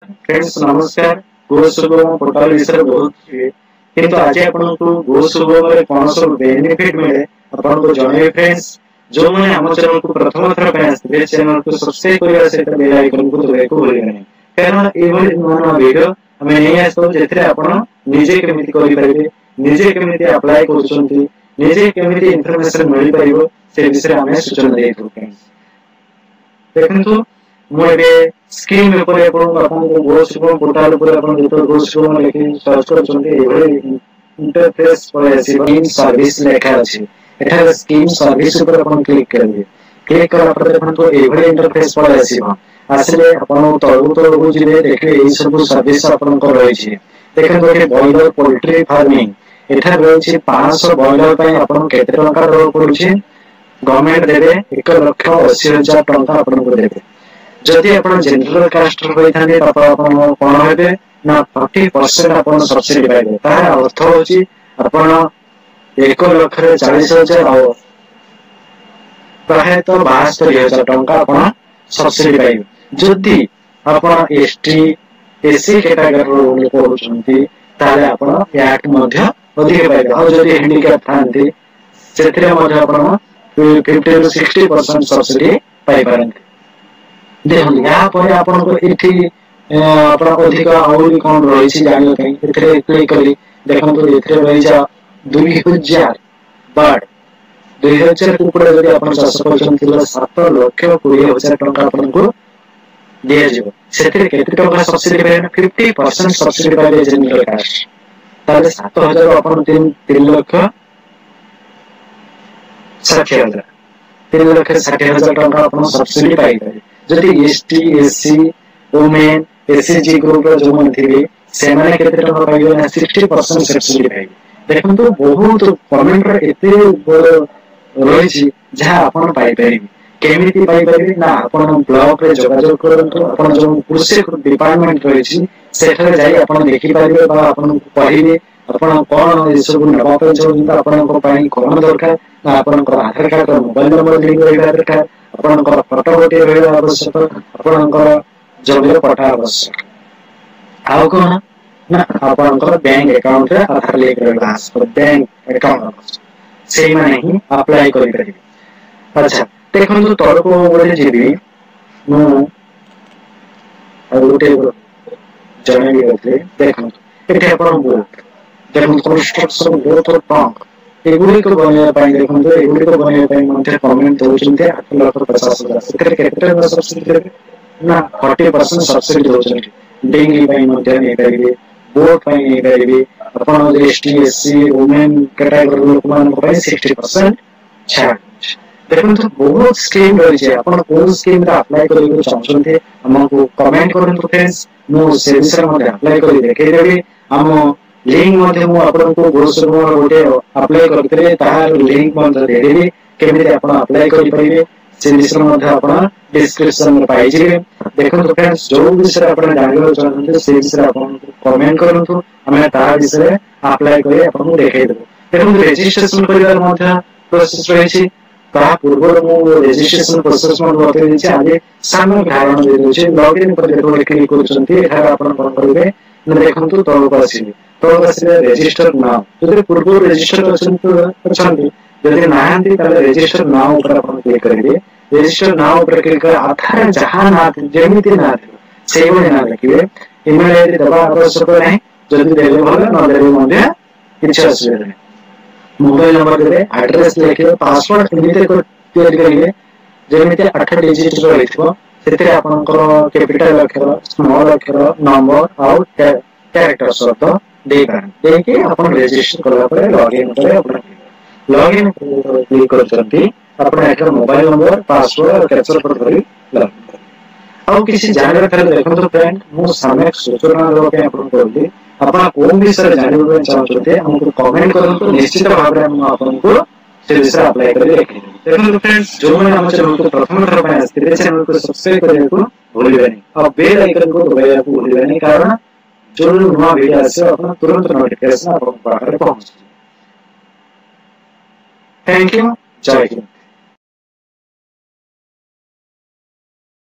Friends नमस्कार। गो सुगम portal विषय बहुत किंतु आज आपको गो सुगम रे कोन सब बेनिफिट मिले आपको जणे फ्रेंड्स जो माने हम चैनल को प्रथम थर पे आस्ते चैनल को सब्सक्राइब करिया से बेल आइकन को दबाइको भूलिबे नहीं कारण एभली नया वीडियो हमें नहीं आसतो जेथरे आपण निजे केमिति करि परिबे निजे केमिति अप्लाई करछंती निजे केमिति इंफॉर्मेशन मिलि परिबो से विषय हमें सूचना देइथु फ्रेंड्स देखंतु मोरे स्क्रीन ऊपर आपको गो सुगम पोर्टल ऊपर आपण जेतो गो सुगम लेखि सर्च करछंती एभली इंटरफेस पर स्कीम सर्विस लेखा अछि एठा स्कीम सर्विस ऊपर आपण क्लिक करिवे क्लिक करा पर देखंतु एभली इंटरफेस पर आसीबो आसले आपण तळु जिले देखले एई सब सर्विस आपण को रहै छी देखंतु के बॉयलर पोल्ट्री फार्मिंग एठा रहै छी 500 बॉयलर पय आपण केते टका दो पड़ुछि गवर्नमेंट देबे 1,80,000 टका आपण को देबे जदि आपण जनरल कास्ट होई थाने तब आपण कोन हेबे ना 40% आपण सब्सिडी पाइबे तार अर्थ होची आपण 1,40,000 और प्राय तो 72,000 टका आपण सब्सिडी पाइबे जदि आपण एसटी एसी कैटेगरी लोक होचंती ताले आपण याक मध्ये अधिक पाइबे और जदि हैंडीकैप थांती सेथिरे मध्ये आपण 50 to 60% सब्सिडी पाइ पारंती देखो यहाँ पर आपन को इथि आपन अधिक और कोन रही छी जानियो कहीं इथरे क्लिक करी देखंतु इथरे रही जा 2000 बर्ड 2000 कुकुड़ा जदि आपन चाष करछन तिला 7,20,000 टका आपन को दिया जिवो सेथिरे केते टका सब्सिडी पाए 50% सब्सिडी पाए जनरल कास्ट ताले 7,000 आपन 3,60,000 3,60,000 टका आपन सब्सिडी पाए जदि ST SC women SC group रो जो मन थिबे से माने केते टका पाइबे ना 60% सब्सिडी पाइबे देखंतु बहुत कमेंट रे एते रही छी जहा आपण पाइ परिबे केमिति पाइ परिबे ना आपण ब्लॉक रे जोगाजोग करंतु आपण जो कृषि डिपार्टमेंट रही छी सेठरे जाई आपण देखि परिबे बा आपण पढिबे आपण कोन ए सब नबा पे जो आपण को पाई कोन दरकार ना आपण को आधार कार्ड मोबाइल नंबर लिंक होइबा दरकार आपण को फोटो गोटे रहला आवश्यक आपण को जमीन पटा आवश्यक आउ कोन ना आपण को बैंक अकाउंट रे आधार लिंक रहला आवश्यक बैंक अकाउंट से माने ही अप्लाई करि परिबे अच्छा देखंतु तळ को बोले जेबी मु गोटे जने भी होते देखंतु एठे आपण बोट देखंतु कंस्ट्रक्शन बोट और टंक एगुडी को बनिया पाई देखंतु एगुडी को बनिया पाई मध्ये कमेंट दोचंते 8,50,000 सेक्रेटरी केते सब्सिडी देबे ना 40% सब्सिडी दोचंते डेंगी पाई मध्ये नै करिवे बोट पाई नै करिवे आपण एसटी एससी वुमेन कैटेगरी लोक मान को पाई 60% छाड़ देखंतु बहुत स्कीम रही छै आपण कोन स्कीम रे अप्लाई करिवे चाहछन्ते हमको कमेंट करंतु फ्रेंड्स मो से विषय मध्ये अप्लाई करि देखै देबी हम लिंक मध्ये मु आपनको गोसुगम गोटे अप्लाई करतरे तार लिंक मध्ये दे देबी केमिति आपण अप्लाई करि परिबे से विषय मध्ये आपण डिस्क्रिप्शन में पाइ जिवे देखंतु फ्रेंड्स जो विषय आपण जानिबो चाहन्ते से विषय आपण कमेंट करंतु हम तार विषय अप्लाई करि आपनको देखै देबो देखंतु रजिस्ट्रेशन करिवार मध्ये प्रोसेस रही छी ता पूर्व मु रजिस्ट्रेशन प्रोसेस में बतै छी आगे सामने धारणा दे छी लॉगिन पर जेतो क्लिक करछन्ती एठा आपण कोन करिवे न देखंतु तळको आसीबे तळको आसीबे रजिस्टर नाउ जदि पूर्व रजिस्टर करछन्ती जदि नाहंती ताले रजिस्टर नाउ ऊपर आपण क्लिक करिवे रजिस्टर नाउ ऊपर क्लिक कर आधार जहां ना जेमिति ना सेवले ना लिखिवे ईमेल आईडी दबा आवश्यक नै जदि देले भले न देले मध्ये किछ असुविधा नै मोबाइल नंबर देबे एड्रेस लिखिवे पासवर्ड एमिति को क्लियर करिवे जेमिति 8 डिजिट रो लिखिबो सेते आपनकर कैपिटल अक्षर स्मॉल अक्षर नंबर और कैरेक्टर शब्द देके अपन रजिस्टर करला पर लॉगिन करे अपन लॉगिन क्लिक करछन्ती अपन एकर मोबाइल नंबर पासवर्ड और कैप्चर कोड करी लॉगिन और किसी जानवर करे देखंतु फ्रेंड मो सामने सूचना देबो के अपन करली अपन कोन विषय जानिबो चाहछते हमको कमेंट करंतु निश्चित भाबरे हम आपनको से विषय अप्लाई करि देखि देखंतु फ्रेंड्स जो माने हम चैनल को प्रथम थर पे आस्ते चैनल को सब्सक्राइब करने को भूलिबे नहीं और बेल आइकन को दबाइया को भूलिबे नहीं कारण जो नया वीडियो आसे अपन तुरंत नोटिफिकेशन आपको पाखरे पहुंच थैंक यू जय हिंद।